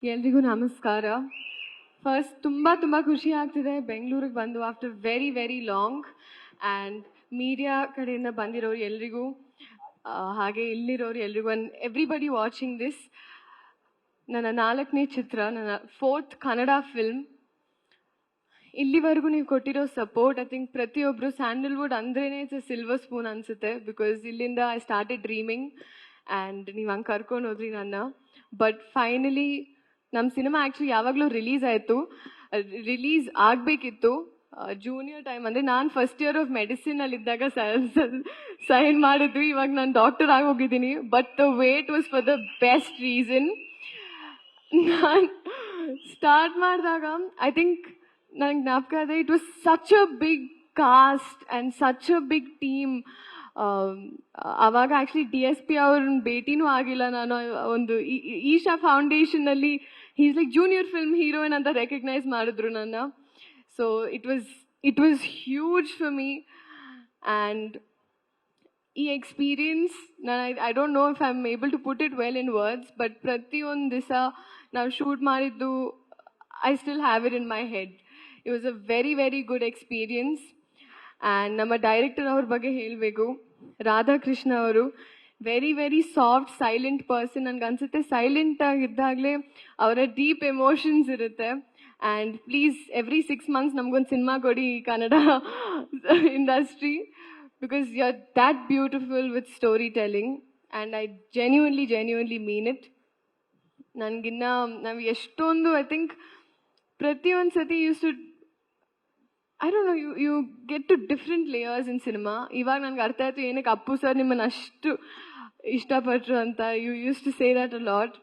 ಎಲ್ರಿಗೂ ನಮಸ್ಕಾರ. ಫಸ್ಟ್ ತುಂಬ ಖುಷಿ ಆಗ್ತಿದೆ ಬೆಂಗಳೂರಿಗೆ ಬಂದು after very very long. And media ಕಡೆಯಿಂದ ಬಂದಿರೋರು ಎಲ್ರಿಗೂ ಹಾಗೆ ಇಲ್ಲಿರೋರು ಎಲ್ರಿಗೂ ಆ್ಯಂಡ್ ಎವ್ರಿಬಡಿ ವಾಚಿಂಗ್ ದಿಸ್. ನನ್ನ 4ನೇ ಚಿತ್ರ, ನನ್ನ 4th ಕನ್ನಡ ಫಿಲ್ಮ್. ಇಲ್ಲಿವರೆಗೂ ನೀವು ಕೊಟ್ಟಿರೋ ಸಪೋರ್ಟ್, ಐ ಥಿಂಕ್ ಪ್ರತಿಯೊಬ್ಬರು ಸ್ಯಾಂಡಲ್ವುಡ್ ಅಂದ್ರೇ ಇಟ್ಸ್ ಅ ಸಿಲ್ವರ್ ಸ್ಪೂನ್ ಅನಿಸುತ್ತೆ. ಬಿಕಾಸ್ ಇಲ್ಲಿಂದ ಐ ಸ್ಟಾರ್ಟೆಡ್ ಡ್ರೀಮಿಂಗ್ ಆ್ಯಂಡ್ ನೀವು ಹಂಗೆ ಕರ್ಕೊಂಡು ಹೋದ್ರಿ ನನ್ನ. ಬಟ್ ಫೈನಲಿ ನಮ್ಮ ಸಿನಿಮಾ ಆ್ಯಕ್ಚುಲಿ ಯಾವಾಗಲೂ ರಿಲೀಸ್ ಆಗಬೇಕಿತ್ತು. ಜೂನಿಯರ್ ಟೈಮ್ ಅಂದರೆ ನಾನು ಫಸ್ಟ್ ಇಯರ್ ಆಫ್ ಮೆಡಿಸಿನಲ್ಲಿದ್ದಾಗ ಸೈನ್ ಮಾಡಿದ್ವಿ. ಇವಾಗ ನಾನು ಡಾಕ್ಟರ್ ಆಗೋಗಿದ್ದೀನಿ. But the wait was for the best reason. ನಾನು ಸ್ಟಾರ್ಟ್ ಮಾಡಿದಾಗ ಐ ಥಿಂಕ್ ನನಗೆ ಜ್ಞಾಪಕ ಇದೆ, it was such a big cost and such a big team. ಆವಾಗ ಆ್ಯಕ್ಚುಲಿ DSP ಅವ್ರನ್ನ ಭೇಟಿನೂ ಆಗಿಲ್ಲ ನಾನು. ಒಂದು ಈಶಾ ಫೌಂಡೇಶನಲ್ಲಿ is like junior film heroine ಅಂತ ರೆಕಗ್ನೈಸ್ ಮಾಡಿದ್ರು ನನ್ನ. So it was huge for me. And ಈ ಎಕ್ಸ್ಪೀರಿಯನ್ಸ್ ನಾನು I don't know if I am able to put it well in words. But ಪ್ರತಿಯೊಂದು ದಿವಸ ನಾವು ಶೂಟ್ ಮಾಡಿದ್ದು I still have it in my head. It was a very very good experience. And ನಮ್ಮ director ಅವ್ರ ಬಗ್ಗೆ ಹೇಳಬೇಕು, ರಾಧಾಕೃಷ್ಣ ಅವರು. Very very soft silent person. ನನಗೆ ಅನಿಸುತ್ತೆ ಸೈಲೆಂಟ್ ಆಗಿದ್ದಾಗಲೇ ಅವರ ಡೀಪ್ ಎಮೋಷನ್ಸ್ ಇರುತ್ತೆ. ಆ್ಯಂಡ್ ಪ್ಲೀಸ್ ಎವ್ರಿ 6 months ನಮಗೊಂದು ಸಿನಿಮಾ ಕೊಡಿ ಈ Kannada industry. Because you are that beautiful with story telling. And I genuinely mean it. ನಾವು ಎಷ್ಟೊಂದು ಐ ಥಿಂಕ್ ಪ್ರತಿಯೊಂದು ಸತಿ I don't know, you get to different layers in cinema. ಇವಾಗ ನನಗೆ ಅರ್ಥ ಆಯಿತು ಏನಕ್ಕೆ ಅಪ್ಪು ಸರ್ ನಿಮ್ಮನ್ನು ಅಷ್ಟು ಇಷ್ಟಪಟ್ಟರು ಅಂತ. You use to say that a lot.